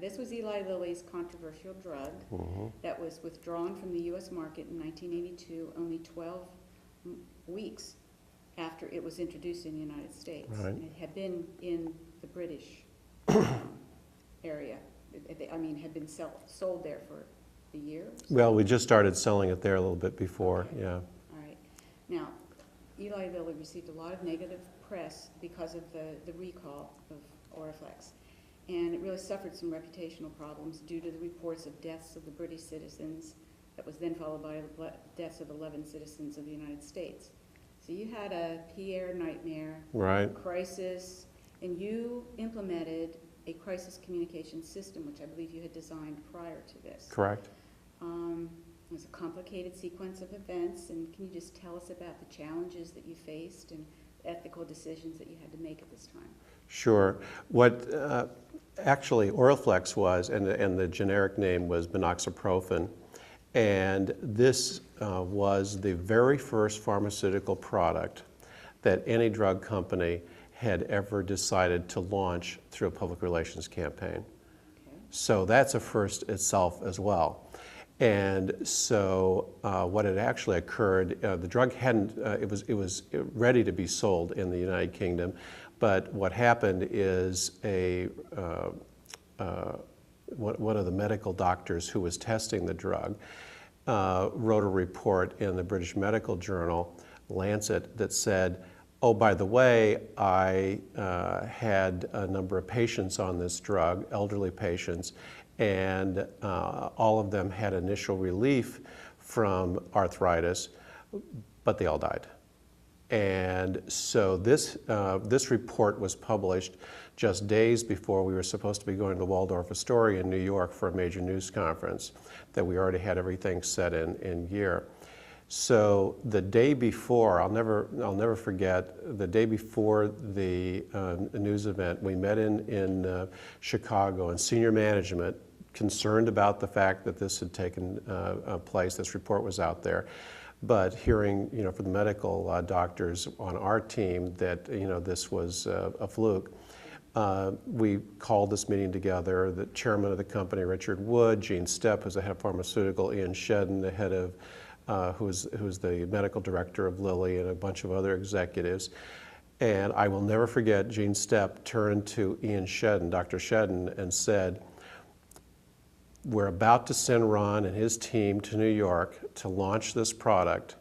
this was Eli Lilly's controversial drug that was withdrawn from the U.S. market in 1982, only 12 weeks after it was introduced in the United States. Right. And it had been in the British area. Had been sold there for a year. Well, we just started selling it there a little bit before, Okay. yeah. All right. Now, Eli Lilly received a lot of negative press because of the recall of Oriflex. And it really suffered some reputational problems due to the reports of deaths of the British citizens that was then followed by deaths of 11 citizens of the United States. So you had a PR nightmare, Right. crisis, and you implemented a crisis communication system, which I believe you had designed prior to this. Correct. It was a complicated sequence of events, and can you just tell us about the challenges that you faced and ethical decisions that you had to make at this time? Sure. What actually Oriflex was, and the generic name was binoxaprofen, and this was the very first pharmaceutical product that any drug company had ever decided to launch through a public relations campaign. Okay. So that's a first itself as well. And so what had actually occurred, the drug hadn't, it was ready to be sold in the United Kingdom, but what happened is one of the medical doctors who was testing the drug wrote a report in the British Medical Journal, Lancet, that said, oh, by the way, I had a number of patients on this drug, elderly patients, and all of them had initial relief from arthritis, but they all died. And so this report was published just days before we were supposed to be going to the Waldorf Astoria in New York for a major news conference that we already had everything set in gear. So the day before, I'll never forget, the day before the news event, we met in Chicago, and senior management, concerned about the fact that this had taken place, this report was out there, but hearing, from the medical doctors on our team that, this was a fluke, we called this meeting together. The chairman of the company, Richard Wood, Gene Stepp, who's the head of pharmaceutical, Ian Shedden, the head of who's the medical director of Lilly, and a bunch of other executives. And I will never forget, Gene Stepp turned to Ian Shedden, Dr. Shedden, and said, we're about to send Ron and his team to New York to launch this product.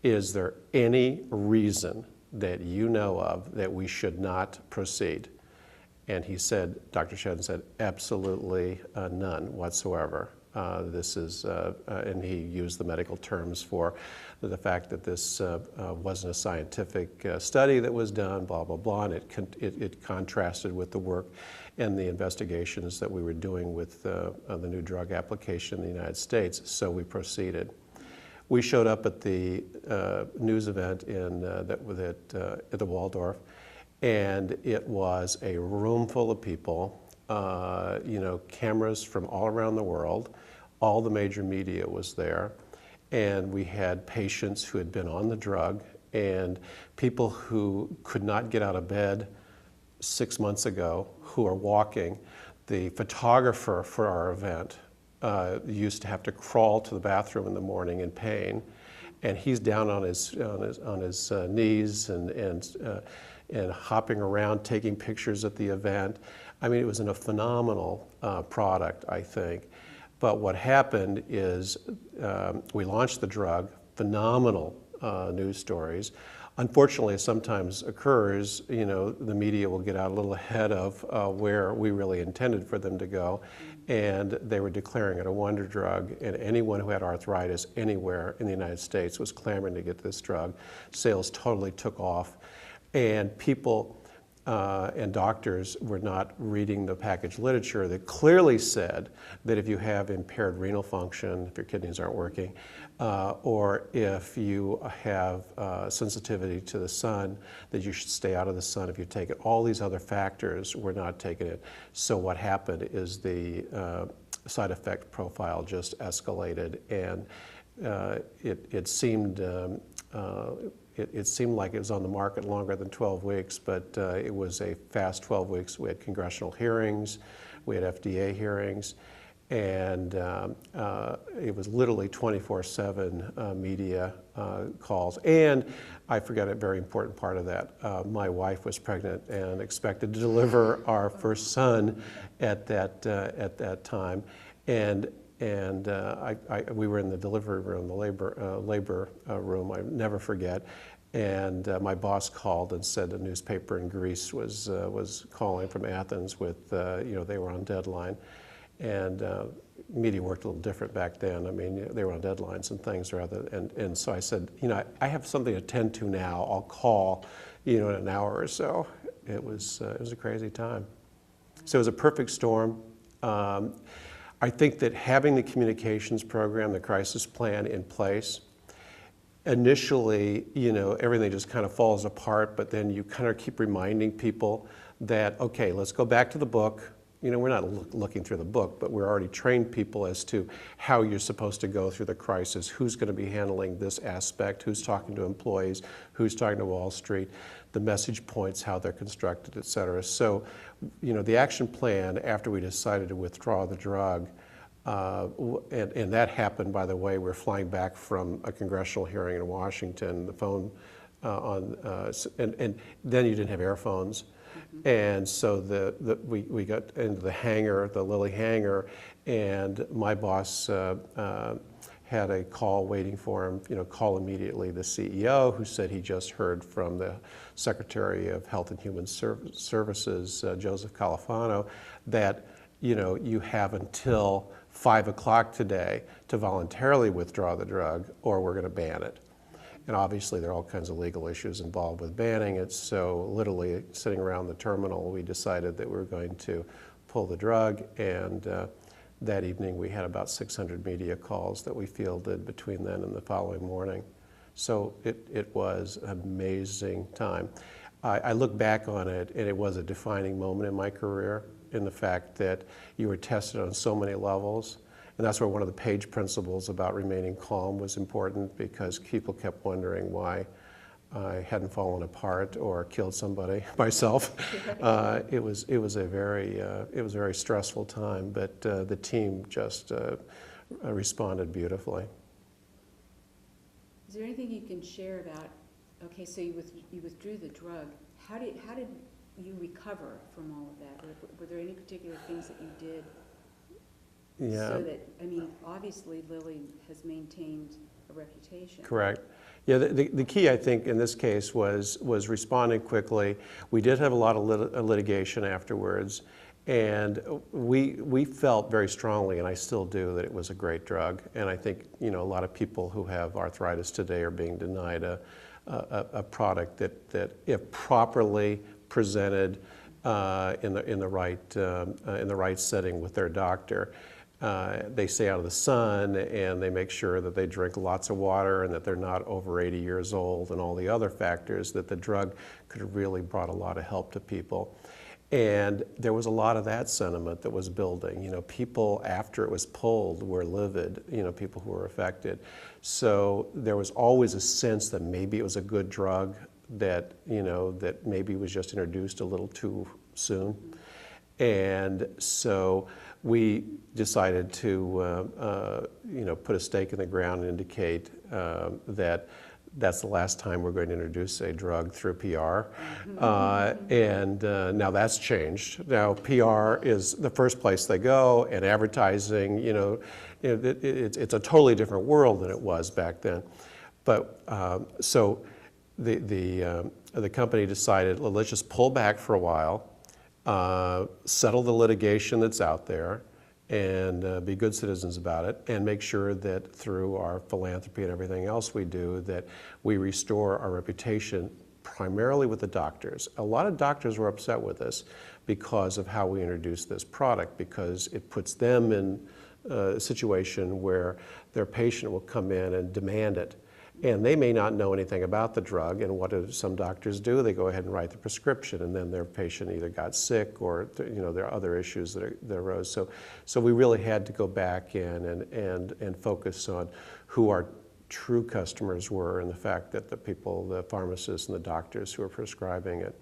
Is there any reason that you know of that we should not proceed? And he said, Dr. Shedden said, absolutely none whatsoever. And he used the medical terms for the fact that this wasn't a scientific study that was done, blah, blah, blah, and it contrasted with the work and the investigations that we were doing with the new drug application in the United States, so we proceeded. We showed up at the news event at the Waldorf, and it was a room full of people, cameras from all around the world. All the major media was there, and we had patients who had been on the drug and people who could not get out of bed 6 months ago who are walking. The photographer for our event used to have to crawl to the bathroom in the morning in pain, and he's down on his knees and hopping around, taking pictures at the event. I mean, it was a phenomenal product, I think. But what happened is we launched the drug, phenomenal news stories. Unfortunately, it sometimes occurs, the media will get out a little ahead of where we really intended for them to go, and they were declaring it a wonder drug, and anyone who had arthritis anywhere in the United States was clamoring to get this drug. Sales totally took off, and people and doctors were not reading the package literature that clearly said that if you have impaired renal function, if your kidneys aren't working, or if you have sensitivity to the sun, that you should stay out of the sun if you take it. All these other factors were not taking it. So what happened is the side effect profile just escalated, and it seemed it seemed like it was on the market longer than 12 weeks, but it was a fast 12 weeks. We had congressional hearings, we had FDA hearings, and it was literally 24/7 media calls. And I forgot a very important part of that. My wife was pregnant and expected to deliver our first son at that time, and we were in the delivery room, the labor room. I never forget. And my boss called and said a newspaper in Greece was calling from Athens with they were on deadline. And media worked a little different back then. I mean, they were on deadlines and things and so I said, I have something to attend to now. I'll call, in an hour or so. It was a crazy time. So it was a perfect storm. I think that having the communications program, the crisis plan in place, initially, everything just kind of falls apart, but then you kind of keep reminding people that, okay, let's go back to the book. We're not looking through the book, but we're already trained people as to how you're supposed to go through the crisis, who's going to be handling this aspect, who's talking to employees, who's talking to Wall Street, the message points, how they're constructed, et cetera. So, the action plan after we decided to withdraw the drug, and that happened, by the way, we're flying back from a congressional hearing in Washington, the phone and then you didn't have airphones. And so we got into the hangar, the Lilly hangar, and my boss had a call waiting for him, call immediately the CEO, who said he just heard from the Secretary of Health and Human Services, Joseph Califano, that you have until 5 o'clock today to voluntarily withdraw the drug, or we're going to ban it. And obviously there are all kinds of legal issues involved with banning it, so literally sitting around the terminal, we decided that we were going to pull the drug, and that evening we had about 600 media calls that we fielded between then and the following morning. So it was an amazing time. I look back on it, and it was a defining moment in my career, in the fact that you were tested on so many levels. And that's where one of the Page principles about remaining calm was important, because people kept wondering why I hadn't fallen apart or killed somebody myself. It was a very stressful time, but the team just responded beautifully. Is there anything you can share about? Okay, so you withdrew the drug. How did you recover from all of that? Were there any particular things that you did? Yeah. So that, obviously Lilly has maintained a reputation. Correct. Yeah, the key, I think, in this case was responding quickly. We did have a lot of litigation afterwards, and we felt very strongly, and I still do, that it was a great drug. And I think, a lot of people who have arthritis today are being denied a product that if properly presented in the right setting with their doctor, they stay out of the sun, and they make sure that they drink lots of water, and that they're not over 80 years old, and all the other factors, that the drug could have really brought a lot of help to people. And there was a lot of that sentiment that was building. People after it was pulled were livid, people who were affected. So there was always a sense that maybe it was a good drug, that that maybe was just introduced a little too soon. And so we decided to put a stake in the ground and indicate that that's the last time we're going to introduce a drug through PR. And now that's changed. Now PR is the first place they go, and advertising, it's a totally different world than it was back then. But so the company decided, well, let's just pull back for a while, settle the litigation that's out there, and be good citizens about it, and make sure that through our philanthropy and everything else we do, that we restore our reputation primarily with the doctors. A lot of doctors were upset with us because of how we introduced this product, because it puts them in a situation where their patient will come in and demand it. And they may not know anything about the drug, and what do some doctors do? They go ahead and write the prescription, and then their patient either got sick, or there are other issues that arose. So we really had to go back in and focus on who our true customers were and the fact that the people, the pharmacists and the doctors who were prescribing it.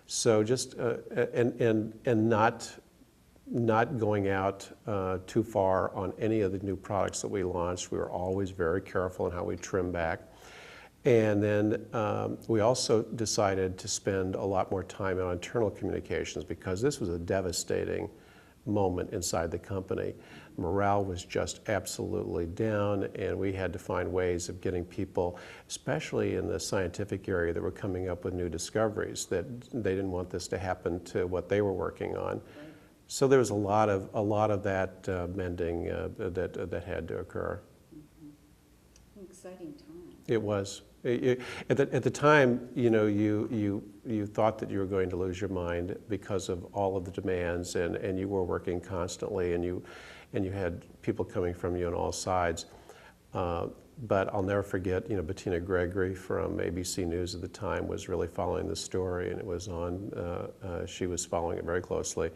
So just, and not going out too far on any of the new products that we launched. We were always very careful in how we trim back. And then we also decided to spend a lot more time on internal communications because this was a devastating moment inside the company. Morale was just absolutely down, and we had to find ways of getting people, especially in the scientific area, that were coming up with new discoveries, that they didn't want this to happen to what they were working on. So there was a lot of that mending that had to occur. An exciting time. It was. At the time, you know, you thought that you were going to lose your mind because of all of the demands, and you were working constantly, and you had people coming from you on all sides. But I'll never forget, you know, Bettina Gregory from ABC News at the time was really following the story, and it was on. She was following it very closely.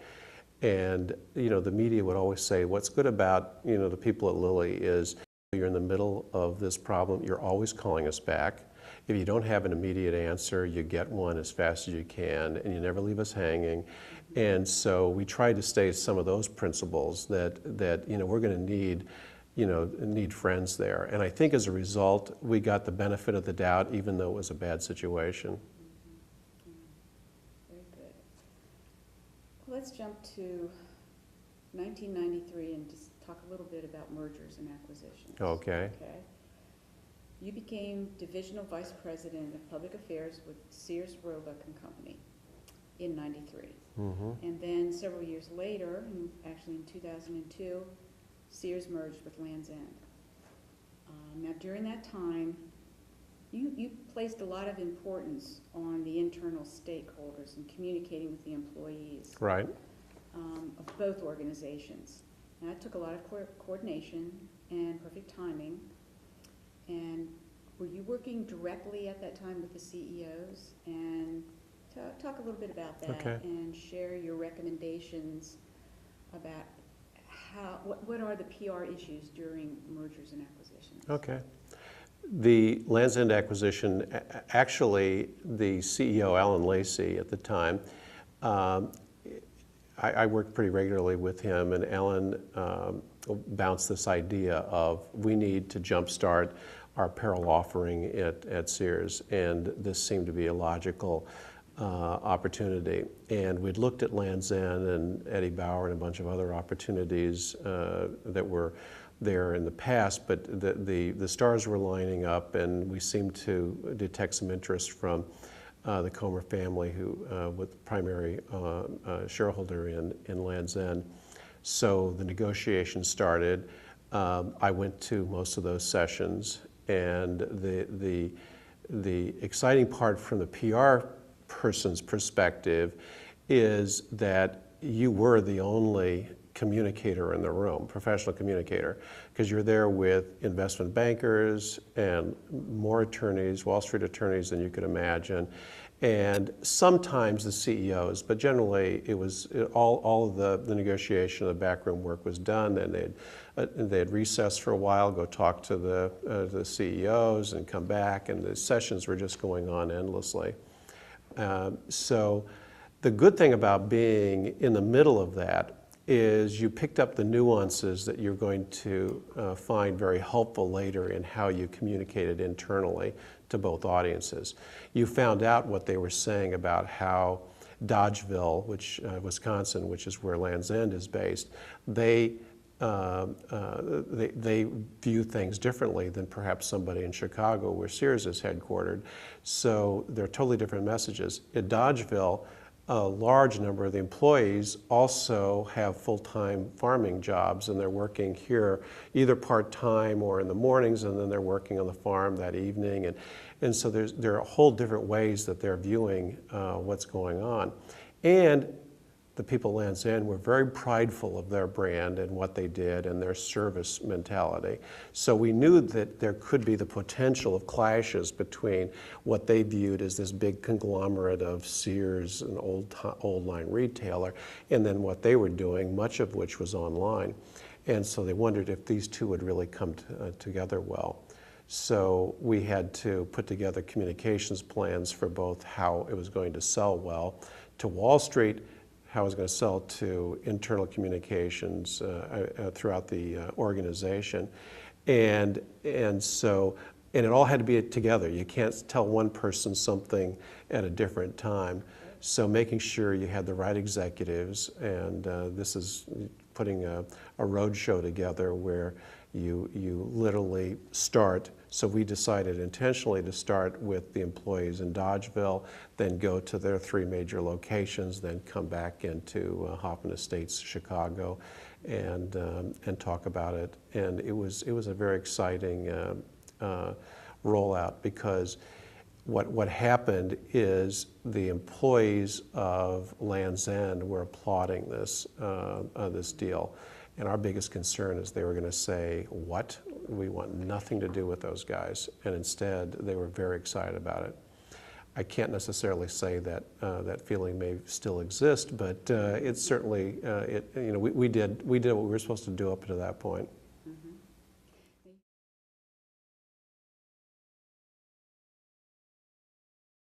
And, you know, the media would always say, what's good about, you know, the people at Lilly is you're in the middle of this problem, you're always calling us back. If you don't have an immediate answer, you get one as fast as you can, and you never leave us hanging. And so we tried to state some of those principles that you know, we're going to need friends there. And I think as a result, we got the benefit of the doubt, even though it was a bad situation. Let's jump to 1993 and just talk a little bit about mergers and acquisitions. Okay. You became Divisional Vice President of Public Affairs with Sears, Roebuck and Company in 93. Mm-hmm. And then several years later, actually in 2002, Sears merged with Land's End. Now during that time, you placed a lot of importance on the internal stakeholders and communicating with the employees Right. Of both organizations. Now, it took a lot of coordination and perfect timing. And were you working directly at that time with the CEOs? And talk a little bit about that, Okay. and share your recommendations about what are the PR issues during mergers and acquisitions. Okay. The Land's End acquisition, actually, the CEO, Alan Lacey, at the time, I worked pretty regularly with him, and Alan bounced this idea of we need to jumpstart our apparel offering at Sears, and this seemed to be a logical opportunity. And we'd looked at Land's End and Eddie Bauer and a bunch of other opportunities that were there in the past, but the stars were lining up, and we seemed to detect some interest from the Comer family, who was the primary shareholder in Land's End. So the negotiations started. I went to most of those sessions, and the exciting part from the PR person's perspective is that you were the only communicator in the room, professional communicator, because you're there with investment bankers and more attorneys, Wall Street attorneys than you could imagine, and sometimes the CEOs, but generally it was all of the negotiation, the backroom work was done, and they'd recess for a while, go talk to the CEOs and come back, and the sessions were just going on endlessly. So the good thing about being in the middle of that is you picked up the nuances that you're going to find very helpful later in how you communicated internally to both audiences. You found out what they were saying about how Dodgeville, Wisconsin, which is where Land's End is based, they view things differently than perhaps somebody in Chicago, where Sears is headquartered. So they're totally different messages. At Dodgeville, a large number of the employees also have full-time farming jobs, and they're working here either part-time or in the mornings, and then they're working on the farm that evening. And so there are whole different ways that they're viewing what's going on. And the people at Land's End were very prideful of their brand and what they did and their service mentality. So we knew that there could be the potential of clashes between what they viewed as this big conglomerate of Sears, an old line retailer, and then what they were doing, much of which was online. And so they wondered if these two would really come together well. So we had to put together communications plans for both how it was going to sell well to Wall Street, how it was going to sell to internal communications throughout the organization. And it all had to be together. You can't tell one person something at a different time. So making sure you had the right executives, and this is putting a road show together where you literally start. So we decided intentionally to start with the employees in Dodgeville, then go to their 3 major locations, then come back into Hoffman Estates, Chicago, and talk about it. And it was a very exciting rollout, because what happened is the employees of Land's End were applauding this deal. And our biggest concern is they were going to say, what? We want nothing to do with those guys. And instead, they were very excited about it. I can't necessarily say that that feeling may still exist, but it's certainly, we did what we were supposed to do up to that point.